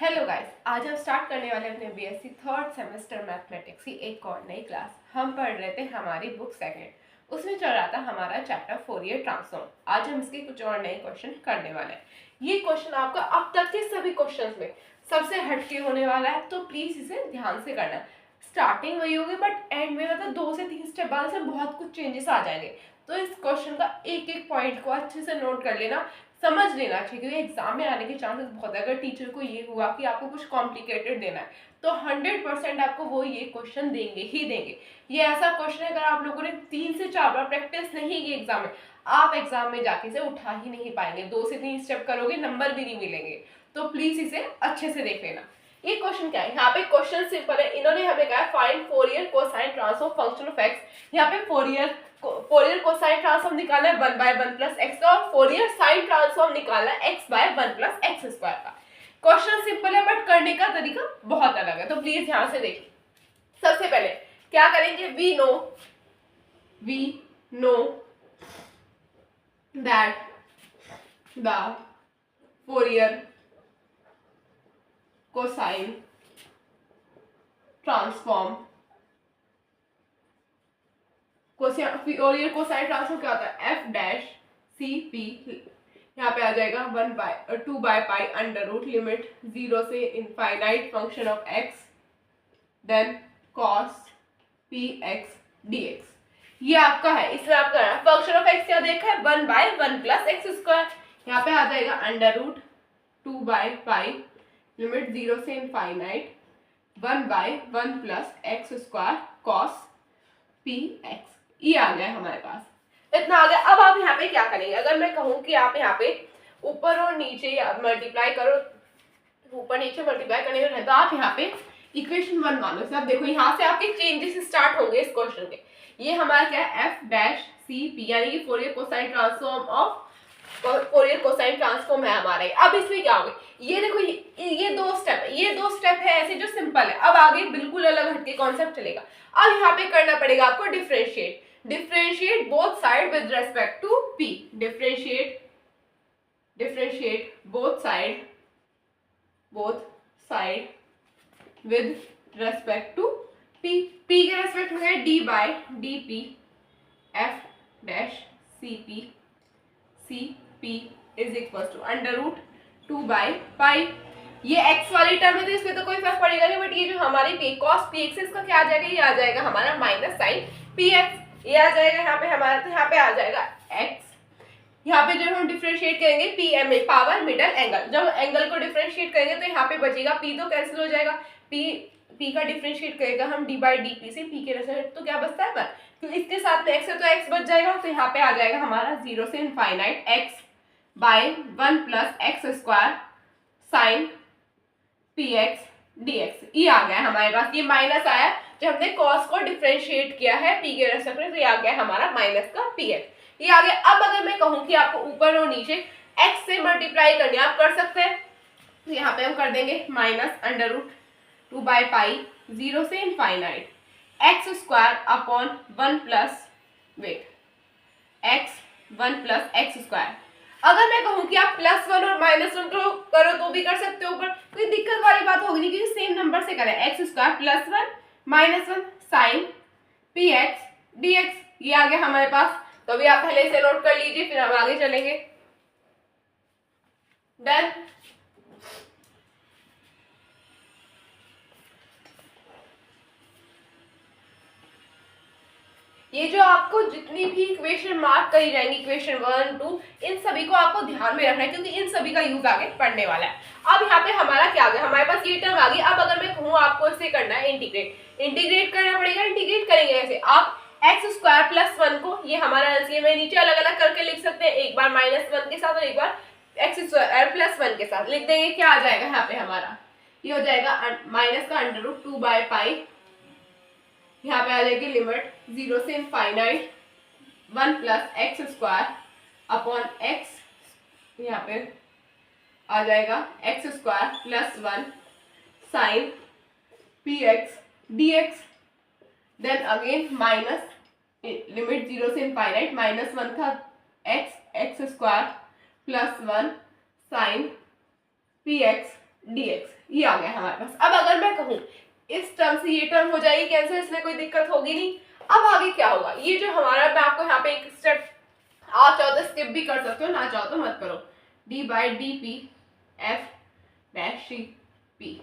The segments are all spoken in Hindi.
हेलो गाइस, आज हम स्टार्ट करने वाले अपने बीएससी थर्ड सेमेस्टर मैथमेटिक्स की एक और नई क्लास। हम पढ़ रहे थे हमारी बुक सेकंड, उसमें चल रहा था हमारा चैप्टर फोरियर ट्रांसफॉर्म। आज हम इसके कुछ और नए क्वेश्चन करने वाले हैं। ये क्वेश्चन आपका अब तक के सभी क्वेश्चंस में सबसे हटके होने वाला है, तो प्लीज इसे ध्यान से करना। स्टार्टिंग वही होगी बट एंड में मतलब 2 से 3 स्टेप बाद से बहुत कुछ चेंजेस आ जाएंगे। तो इस क्वेश्चन का एक एक पॉइंट को अच्छे से नोट कर लेना, समझ लेना चाहिए, क्योंकि एग्जाम में आने के चांसेस बहुत है। अगर टीचर को ये हुआ कि आपको कुछ कॉम्प्लिकेटेड देना है तो 100% आपको वो ये क्वेश्चन देंगे ही देंगे। ये ऐसा क्वेश्चन है, अगर आप लोगों ने 3 से 4 बार प्रैक्टिस नहीं की एग्जाम में, आप एग्जाम में जाके इसे उठा ही नहीं पाएंगे। 2 से 3 स्टेप करोगे, नंबर भी नहीं मिलेंगे। तो प्लीज इसे अच्छे से देख लेना। ये क्वेश्चन क्या है, यहाँ पे क्वेश्चन सिंपल है। इन्होंने हमें कहा find Fourier cosine transform function of x. यहाँ पे फोरियर कोसाइन ट्रांसफॉर्म निकालना है 1/1 प्लस एक्स का, और फोरियर साइन ट्रांसफॉर्म निकालना है x/1 प्लस एक्स स्क्वायर का। क्वेश्चन सिंपल है बट करने का तरीका बहुत अलग है, तो प्लीज ध्यान से देखिए। सबसे पहले क्या करेंगे, we know that the Fourier cosine transform Fourier cosine transform क्या होता है, एफ डैश सी पी, यहाँ पे आ जाएगा 2/पाई अंडर रूट लिमिट 0 से infinite function of x then cos p x d x. ये आपका है। इसमें आपका फंक्शन ऑफ एक्स क्या देखा है, 1/1 प्लस एक्स स्क्वायर। यहाँ पे आ जाएगा अंडर रूट 2/पाई लिमिट 0 से infinite 1/1 plus x square cos p x. ये आ गया हमारे पास, इतना आ गया। अब आप यहाँ पे क्या करेंगे, अगर मैं कहूँ कि आप यहाँ पे ऊपर और नीचे मल्टीप्लाई करो, ऊपर नीचे मल्टीप्लाई करने में रहता, आप यहाँ पे इक्वेशन 1 मानो। सब देखो, यहाँ से आपके चेंजेस स्टार्ट होंगे इस क्वेश्चन के। ये हमारा क्या है, एफ डैश सी पी, यानी कि फोरियर कोसाइन ट्रांसफॉर्म है हमारा। अब इसमें क्या होगा, ये देखो, ये 2 स्टेप है ऐसे जो सिंपल है। अब आगे बिल्कुल अलग हटके कॉन्सेप्ट चलेगा। अब यहाँ पे करना पड़ेगा आपको differentiate both side with respect to p। Differentiate both side with respect to p। p के रेस्पेक्ट में है d/dp f dash cp is equal to under root 2/पाई। ये x वाली टर्म है तो इसमें तो कोई फर्क पड़ेगा नहीं, बट ये जो हमारी p cos px इसका क्या आ जाएगा, ये आ जाएगा हमारा माइनस साइन px। ये आ जाएगा यहाँ पे हमारा, तो यहाँ पे आ जाएगा x। यहाँ पे जब हम डिफरेंशिएट करेंगे p m a power middle angle, जब एंगल को डिफरेंशिएट करेंगे तो यहाँ पे बचेगा p, तो कैंसिल हो जाएगा। p का डिफरेंशिएट करेगा हम d/dp से, p के रेस्पेक्ट तो क्या बचता है 1, तो इसके साथ में x है तो x बच जाएगा। तो यहाँ पे आ जाएगा हमारा 0 से infinite x/1 plus x square sine px dx। ये आ गया हमारे पास, ये माइनस आया जब हमने cos को डिफरेंशिएट किया है p के रेस्पेक्ट में, तो ये आ गया हमारा माइनस का px। ये आ गया। अब अगर मैं कहूँ कि आपको ऊपर और नीचे x से मल्टीप्लाई करनी, आप कर सकते हैं। तो यहाँ पे हम कर देंगे माइनस अंडर रूट 2/पाई 0 से infinite x square upon 1 plus x1 plus x square. अगर मैं कहूँ कि आप +1 और -1 को करो तो भी कर सकते हो, ऊपर कोई दिक्कत वाली बात होगी नहीं, क्योंकि सेम नंबर से करें। x square +1 -1 sine px dx। ये आ गया हमारे पास, तो अभी आप पहले इसे नोट कर लीजिए, फिर हम आगे चलेंगे। डन। ये जो आपको जितनी भी इक्वेशन मार्क करी जाएंगी, इक्वेशन 1 2, इन सभी को आपको ध्यान में रखना है, क्योंकि इन सभी का यूज आगे पढ़ने वाला है। अब यहाँ पे हमारा क्या आ गया, हमारे पास ये टर्म आ गई। अब अगर मैं कहूँ आपको इसे करना है इंटीग्रेट करना पड़ेगा। इंटीग्रेट करेंगे ऐसे, आप एक्स स्क्वायर प्लस 1 को, ये हमारा एलसीएम है, नीचे अलग अलग करके लिख सकते हैं, एक बार -1 के साथ और एक बार एक्स स्क्वायर प्लस 1 के साथ लिख देंगे। क्या आ जाएगा यहाँ पे हमारा, ये हो जाएगा माइनस का अंडर रूट 2/पाई, यहाँ पे आ जाएगी लिमिट 0 से infinite 1 plus x square upon x, यहाँ पे आ जाएगा x square plus 1 sine px dx। Then again minus limit 0 से इनफाइनाइट -1 था x square plus 1 sine px dx, ये आ गया हमारे पास। अब अगर मैं कहूँ इस टर्म से ये टर्म हो जाएगी कैंसिल, इसमें कोई दिक्कत होगी नहीं। अब आगे क्या होगा, ये जो हमारा, मैं आपको यहाँ पे एक स्टेप, आप चाहो तो स्किप भी कर सकते हो, ना चाहो तो मत करो। d by d p f dash C p,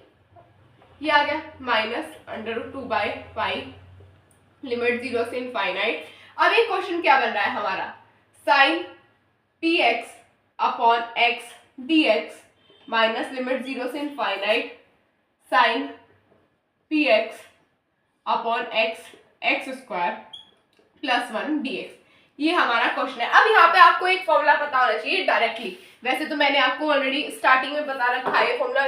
ये आ गया minus under root 2 by pi limit 0 से इनफाइनाइट। अब एक क्वेश्चन क्या बन रहा है हमारा, sine p x upon x d x minus limit 0 से infinite sine p x upon x x square plus 1 dx, ये हमारा क्वेश्चन है। अब यहाँ पे आपको एक फॉर्मूला पता होना चाहिए डायरेक्टली, वैसे तो मैंने आपको ऑलरेडी स्टार्टिंग में बता रखा है, फॉर्मूला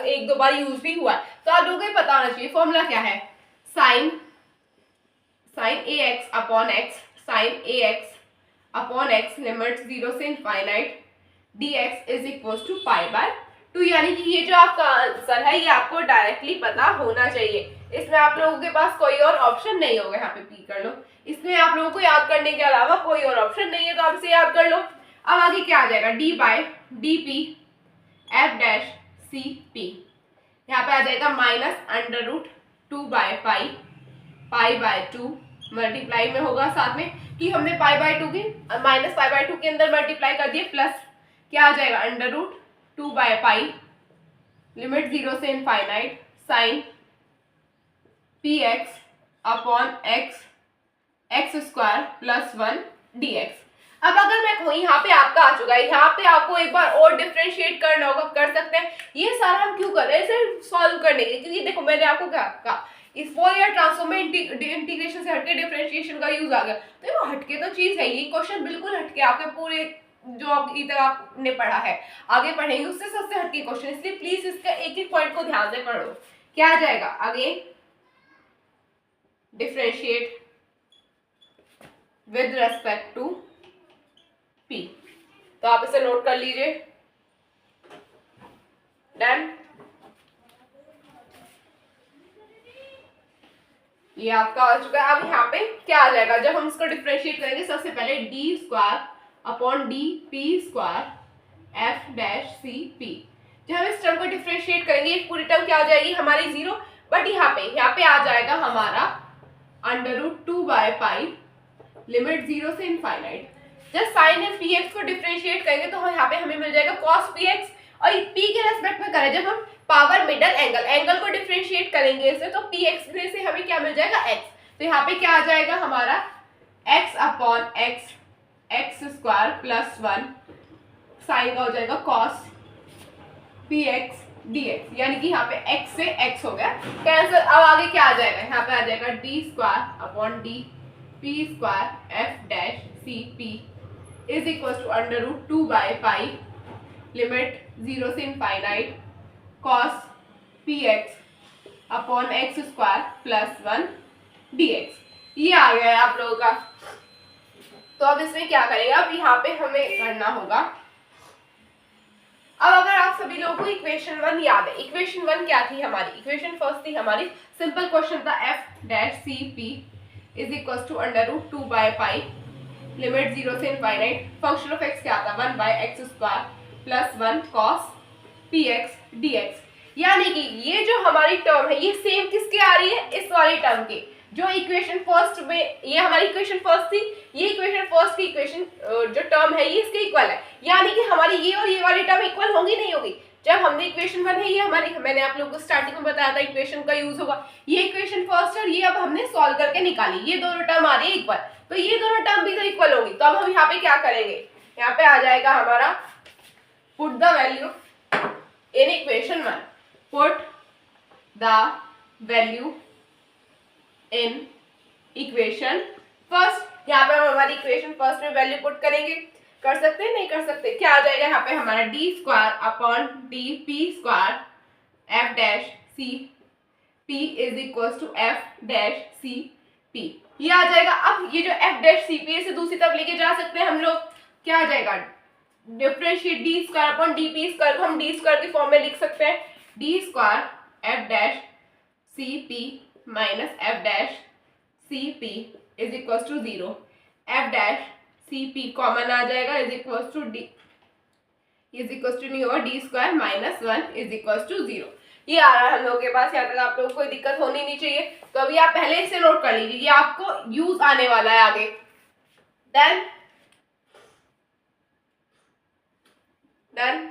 एक दो बार यूज भी हुआ है, तो आप लोगों को पता होना चाहिए। फॉर्मूला क्या है, sine a x upon x sine a x upon x limit 0 से infinite dx is equal to pi by 2, यानी कि ये जो आपका आंसर है ये आपको डायरेक्टली पता होना चाहिए। इसमें आप लोगों के पास कोई और ऑप्शन नहीं होगा, यहाँ पे पी कर लो, इसमें आप लोगों को याद करने के अलावा कोई और ऑप्शन नहीं है, तो आप इसे याद कर लो। अब आगे क्या आ जाएगा, d by d p f dash C p, यहाँ पे आ जाएगा minus under root 2 by pi by 2 multiply में होगा साथ में कि हमने पाई बाय 2 की माइनस पाई बाय 2 के अंदर मल्टीप्लाई कर दिए, प्लस क्या आ जाएगा under root 2 by pi limit 0 से infinite sine p x upon x x square plus 1 dx। अब अगर मैं कहूँ यहाँ पे आपका आ चुका है, यहाँ पे आपको एक बार और डिफरेंशिएट करना होगा, कर सकते हैं। ये सारा हम क्यों कर रहे हैं, इसे सॉल्व करने के, क्योंकि देखो मैंने आपको क्या कहा, इस फोरियर ट्रांसफॉर्म में इंटीग्रेशन से हटके डिफरेंशिएशन का यूज आ गया, तो वो हटके तो चीज है, ये क्वेश्चन बिल्कुल हटके आपके पूरे जो अभी तक आपने पढ़ा है आगे पढ़ेंगे उससे सबसे हटके क्वेश्चन, इसलिए प्लीज इसका एक एक पॉइंट को ध्यान से पढ़ो। क्या आ जाएगा, again differentiate with respect to p, तो आप इसे नोट कर लीजिए, डन। ये आपका आ चुका है। अब यहाँ पे क्या आ जाएगा, जब हम इसको डिफरेंशिएट करेंगे, सबसे पहले d square upon d p square F dash सी पी, जब हम इस टर्म को डिफरेंशिएट करेंगे पूरी टर्म क्या आ जाएगी हमारी 0, बट यहाँ पे आ जाएगा हमारा under root 2 by pi limit 0 से इनफाइनाइट। जब साइन एफ पी एक्स को डिफरेंशिएट करेंगे तो यहाँ पे हमें मिल जाएगा कॉस पी एक्स, और p के रेस्पेक्ट में करें जब हम पावर मिडल एंगल को डिफरेंशिएट करेंगे इससे, तो पी एक्स से हमें क्या मिल जाएगा x, तो यहाँ पे क्या आ जाएगा हमारा x upon x x square plus 1 sine का हो जाएगा कॉस पी एक्स dx, यानी कि यहाँ पे x से x हो गया कैंसिल। अब आगे क्या आ जाएगा, यहाँ पे आ जाएगा d square upon d p square F dash C P is equal to under root 2 by pi limit 0 से infinite cos p x upon x square plus 1 dx, ये आ गया है आप लोगों का। तो अब इसमें क्या करेगा, अब यहाँ पे हमें करना होगा, अब अगर आप सभी लोगों को इक्वेशन 1 याद है, इक्वेशन 1 क्या थी हमारी, इक्वेशन फर्स्ट थी हमारी, सिंपल क्वेश्चन था f dash C P is equal to under root 2 by pi limit 0 से इनफाइनाइट फंक्शन ऑफ एक्स क्या था 1 by x square plus 1 cos p x dx, यानी कि ये जो हमारी टर्म है ये सेम किसके आ रही है, इस वाली टर्म के, जो इक्वेशन फर्स्ट में, ये हमारी इक्वेशन फर्स्ट थी, ये इक्वेशन फर्स्ट की इक्वेशन जो टर्म है ये इसके इक्वल है, यानी कि हमारी ये और ये वाली टर्म इक्वल होंगी नहीं होगी। जब हमने इक्वेशन 1 है ये हमारी, मैंने आप लोगों को स्टार्टिंग में बताया था इक्वेशन का यूज होगा, ये इक्वेशन फर्स्ट और ये अब हमने सॉल्व करके निकाली, ये दोनों टर्म आ रही है इक्वल, तो ये दोनों टर्म भी तो इक्वल होगी। तो अब हम यहाँ पे क्या करेंगे, यहाँ पे आ जाएगा हमारा put the value in equation 1, put the value in equation first, यहाँ पे हम हमारी इक्वेशन फर्स्ट में वैल्यू पुट करेंगे, कर सकते हैं नहीं कर सकते, क्या आ जाएगा यहाँ पे हमारा d square upon d p square F dash C P is equal to f dash C p, ये आ जाएगा। अब ये जो एफ डैश सी पी से दूसरी तरफ लेके जा सकते हैं हम लोग, क्या आ जाएगा differentiate D square upon d p square को हम डी स्क्वायर की फॉर्म में लिख सकते हैं, D square F dash C P minus F dash C P is equal to 0, F dash C P common आ जाएगा is equal to D, is equal to नहीं होगा D square minus 1 is equal to 0। ये आ रहा है हम लोगों के पास, यहाँ तक आप लोगों को कोई दिक्कत होनी नहीं चाहिए। तो अभी आप पहले इसे नोट कर लीजिए, ये आपको यूज आने वाला है आगे। Done done.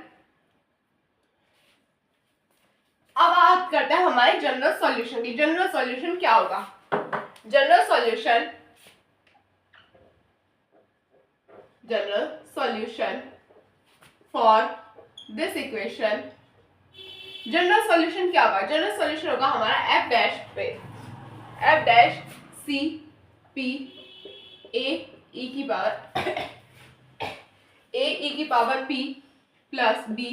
अब बात करते हैं हमारे जनरल सॉल्यूशन की। जनरल सॉल्यूशन क्या होगा? General solution for this equation, general solution क्या होगा? जनरल सॉल्यूशन होगा हमारा एफ डैश पे F dash C P A E की power P plus B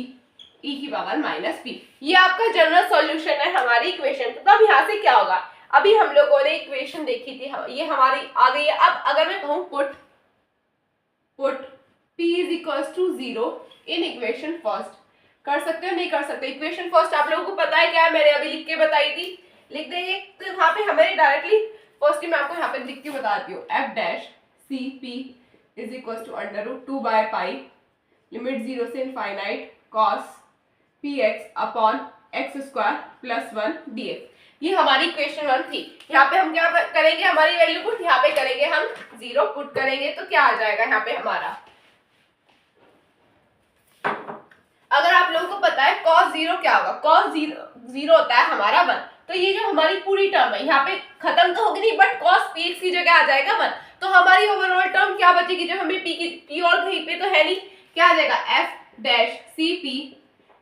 E की पावर माइनस पी। ये आपका जनरल सॉल्यूशन है हमारी इक्वेशन। तो अब यहाँ से क्या होगा? अभी हम लोगों ने इक्वेशन देखी थी, ये हमारी आ गई है। अब अगर मैं कहूँ put p is equals to 0 in equation first, कर सकते हो? नहीं कर सकते। इक्वेशन फर्स्ट आप लोगों को पता है क्या है, मैंने अभी लिख के बताई थी, लिख देंगे। तो यहाँ पे हमें डायरेक्टली फर्स्ट मैं आपको यहाँ पे लिख के बताती हूँ। F dash C P is equals to under root 2 by pi limit 0 से infinite cos p x upon x square plus 1 d x. ये हमारी इक्वेशन 1 थी। यहाँ पे हम क्या करेंगे? हमारी वैल्यू पुट यहाँ पे करेंगे, हम 0 पुट करेंगे तो क्या आ जाएगा यहाँ पे हमारा? अगर आप लोगों को पता है cos 0 क्या होगा? cos 0 होता है हमारा 1। तो ये जो हमारी पूरी टर्म है यहाँ पे खत्म तो होगी नहीं, बट cos px की जगह आ जाएगा 1। तो हमारी ओवरऑल टर्म क्या बचेगी? जब हमें p और कहीं पे तो है नहीं, क्या आ जाएगा? F dash C P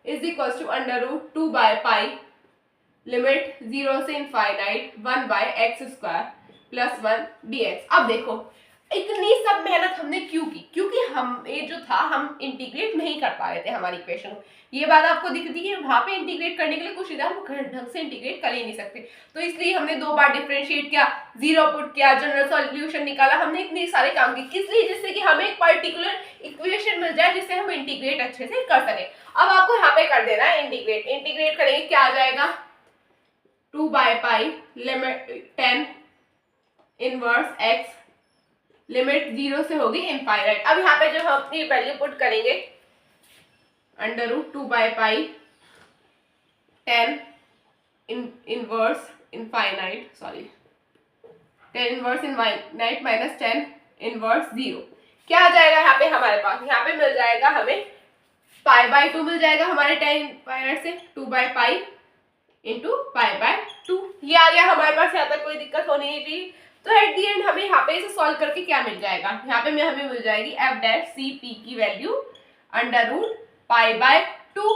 is equal to under root 2 by pi limit 0 से infinite 1 by x square plus 1 dx। अब देखो इतनी सब मेहनत हमने क्यों की? क्योंकि हम ये जो था हम इंटीग्रेट नहीं कर पा रहे थे हमारी इक्वेशन को। ये बात आपको दिखती थी कि वहां पे इंटीग्रेट करने के लिए कुछ इधर हम ढंग से इंटीग्रेट कर ही नहीं सकते। तो इसलिए हमने 2 बार डिफरेंशिएट किया, 0 पुट किया, जनरल सॉल्यूशन निकाला, हमने इतने सारे काम किए। किस लिए? जिससे कि हमें एक पर्टिकुलर इक्वेशन मिल जाए जिससे हम इंटीग्रेट अच्छे से कर सके। अब आपको यहाँ पे कर देना है इंटीग्रेट। इंटीग्रेट करेंगे क्या आ जाएगा? 2 by pi limit 10 inverse x limit 0 से होगी इनफाइनाइट। अब यहाँ पे जब हम अपनी वैल्यू पुट करेंगे under root 2 by pi 10 inverse infinite 10 inverse infinite minus 10 inverse 0, क्या आ जाएगा यहाँ पे हमारे पास? यहाँ पे मिल जाएगा हमें पाई बाय 2 मिल जाएगा हमारे 10 इनफाइनाइट से 2 by pi into pi by 2। ये आ गया हमारे पास। यहाँ तक कोई दिक्कत होनी नहीं चाहिए। तो एट दी एंड हमें यहाँ पे इसे सॉल्व करके क्या मिल जाएगा? यहाँ पे हमें मिल जाएगी एफ डैश सी पी की value under root pi by 2।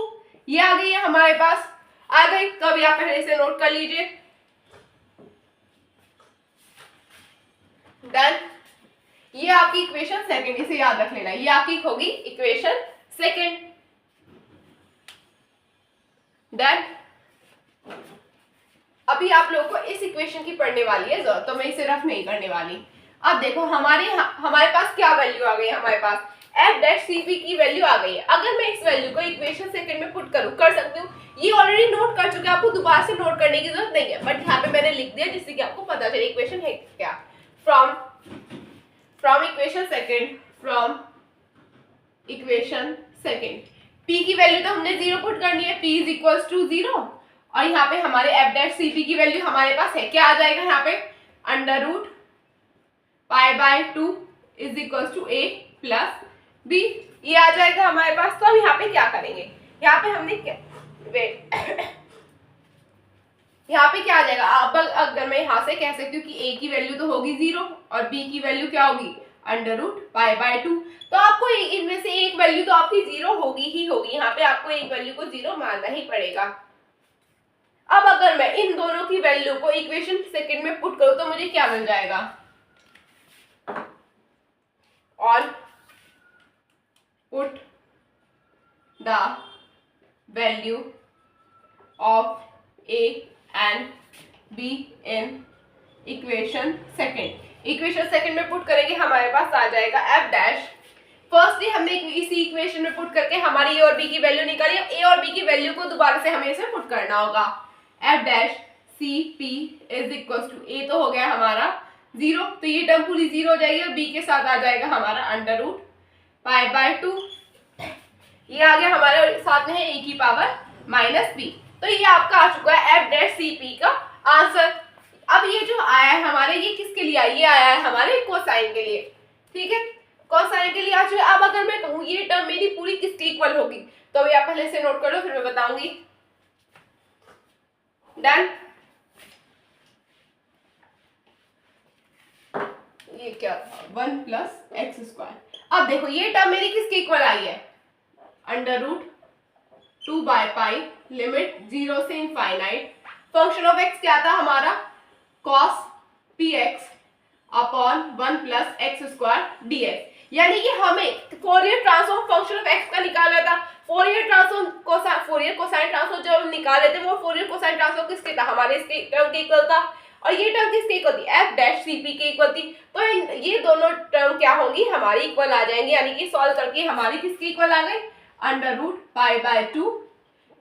ये आ गई है हमारे पास, आ गई। तो अभी आप पहले इसे नोट कर लीजिए। डन। ये आपकी इक्वेशन सेकंड, इसे याद रख लेना, ये आपकी होगी इक्वेशन सेकंड। डन। अभी आप लोगों को इस इक्वेशन की पढ़ने वाली है जरूरत, तो मैं इसे रफ नहीं करने वाली। अब देखो हमारे पास क्या वैल्यू आ गई है? हमारे पास एफ डैश सी पी की वैल्यू आ गई है। अगर मैं इस वैल्यू को इक्वेशन सेकंड में पुट करूं, कर सकती हूँ। ये ऑलरेडी नोट कर चुके, आपको दोबारा से नोट करने की जरूरत नहीं है, बट यहाँ पे मैंने लिख दिया जिससे कि आपको पता चले इक्वेशन है क्या। फ्रॉम इक्वेशन सेकंड p की वैल्यू तो हमने 0 पुट करनी है, p इज इक्वल्स टू 0। और यहाँ पे हमारे एफ डैश सी पी की वैल्यू हमारे पास है, क्या आ जाएगा यहाँ पे? Under root pi by 2 is equals to a plus b, ये आ जाएगा हमारे पास। तो अब यहाँ पे क्या करेंगे? यहाँ पे हमने क्या यहाँ पे क्या आ जाएगा? अब अगर मैं यहाँ से कह सकती हूँ कि a की वैल्यू तो होगी 0 और b की वैल्यू क्या होगी? Under root pi by 2। तो आपको इनमें से एक वैल्यू तो आपकी 0 होगी ही होगी। यहाँ पे आपको एक वैल्यू को 0 मानना ही पड़ेगा। अब अगर मैं इन दोनों की वैल्यू को इक्वेशन सेकंड में पुट करूं तो मुझे क्या मिल जाएगा? और put the value of a and b in equation second में पुट करेंगे, हमारे पास आ जाएगा एफ डैश। फर्स्टली हमने इसी इक्वेशन में पुट करके हमारी a और b की वैल्यू निकाली। अब a और b की वैल्यू को दोबारा से हमें इसे पुट करना होगा। F dash C P is equal to a तो हो गया हमारा 0, तो ये टर्म पूरी 0 हो जाएगी और b के साथ आ जाएगा हमारा अंडर रूट पाई बाय 2। ये आ गया हमारे साथ में है e की पावर माइनस p। तो ये आपका आ चुका है f डैश cp का आंसर। अब ये जो आया है हमारे, ये किसके लिए आया? ये आया है हमारे कोसाइन के लिए, ठीक है, कोसाइन के लिए आ चुका है। अब अगर मैं कहूँ ये टर्म मेरी पूरी किसके इक्वल होगी, तो अभी आप पहले से नोट कर लो, फिर मैं बताऊंगी। डन। ये क्या था? 1 प्लस एक्स स्क्वायर। अब देखो ये टर्म मेरी किसके इक्वल आई है? Under root 2 by pi limit 0 से इनफाइनाइट फंक्शन ऑफ एक्स क्या था हमारा? cos px upon 1 plus x square dx। यानी कि हमें Fourier transform function of x का निकालना था। Fourier transform Fourier cosine transform जब हम निकाले थे, वो फोरियर कोसाइन ट्रांसफॉर्म किसके था? हमारे इसके टर्म के इक्वल था, और ये टर्म किसके इक्वल थी? f डैश cp के इक्वल थी। तो ये दोनों टर्म क्या होंगी? हमारी इक्वल आ जाएंगे, यानी कि सॉल्व करके हमारी किसके इक्वल आ गई? Under root pi by 2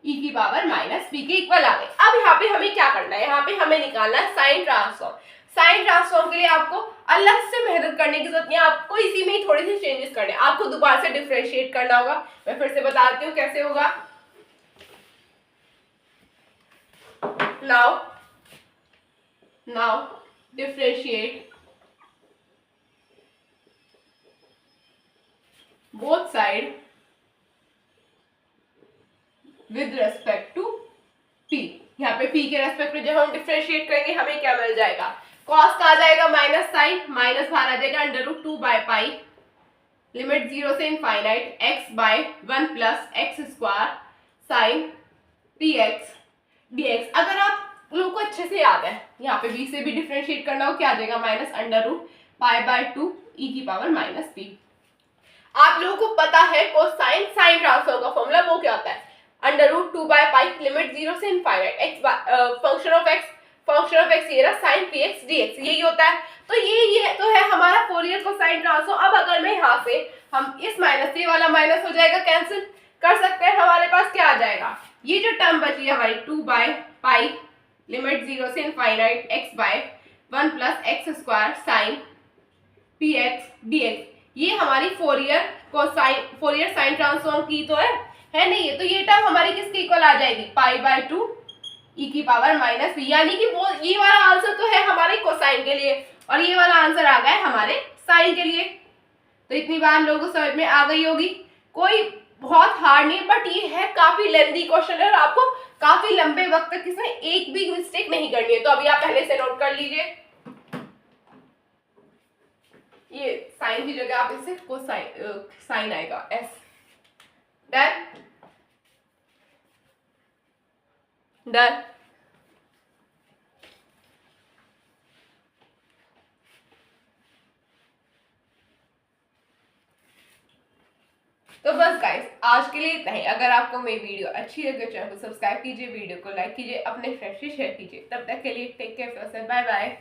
e की पावर माइनस p के इक्वल आ गए। अब यहाँ पे हमें क्या करना है? यहाँ पे हमें निकालना है साइन ट्रांसफॉर्म। साइन ट्रांसफॉर्म के लिए आपको अलग से मेहनत करने की जरूरत नहीं है, आपको इसी में ही थोड़े से चेंजेस करने हैं। आपको दोबारा से डिफरेंशिएट करना होगा। मैं फिर से बताती हूँ कैसे होगा। Now differentiate both side with respect to p। यहाँ पे p के रेस्पेक्ट में जब हम डिफरेंशिएट करेंगे हमें क्या मिल जाएगा? cos का आ जाएगा माइनस साइन, माइनस बाहर आ जाएगा under root 2 by pi limit 0 से infinite x by 1 plus x square sine px dx। अगर आप लोगों को अच्छे से याद है, यहाँ पे b से भी डिफरेंशिएट करना हो, क्या आ जाएगा? Minus under root pi by 2 e की पावर माइनस p। आप लोगों को पता है कोसाइन साइन ट्रांसफॉर्म का फॉर्मूला वो क्या होता है? Under root 2 by pi limit 0 से infinite x function of x ये रहा साइन px dx, यही होता है। तो ये तो है हमारा फोरियर कोसाइन ट्रांसफॉर्म। अब अगर मैं यहाँ से हम इस माइनस, ये वाला माइनस हो जाएगा, कैंसिल कर सकते हैं। हमारे पास क्या आ जाएगा? ये जो टर्म बची है हमारी 2 बाय पाई लिमिट 0 से infinite x by 1 plus x square sine px dx, ये हमारी फोरियर साइन ट्रांसफॉर्म की तो है नहीं है। तो ये टर्म हमारी किसके इक्वल आ जाएगी? पाई बाय 2 e की पावर माइनस p। यानी कि वो ये वाला आंसर तो है हमारे कोसाइन के लिए, और ये वाला आंसर आ गया है हमारे साइन के लिए। तो इतनी बात लोगों को समझ में आ गई होगी। कोई बहुत हार्ड नहीं, बट ये है काफी लेंथी क्वेश्चन है और आपको काफी लंबे वक्त तक इसमें एक भी मिस्टेक नहीं करनी है। तो अभी आप पहले से नोट कर लीजिए, ये साइन की जगह आप इससे कोसाइन साइन आएगा s। Done done. तो बस गाइस आज के लिए इतना ही। अगर आपको मेरी वीडियो अच्छी लगे चैनल को सब्सक्राइब कीजिए, वीडियो को लाइक कीजिए, अपने फ्रेंड्स से शेयर कीजिए। तब तक के लिए टेक केयर, बाय बाय।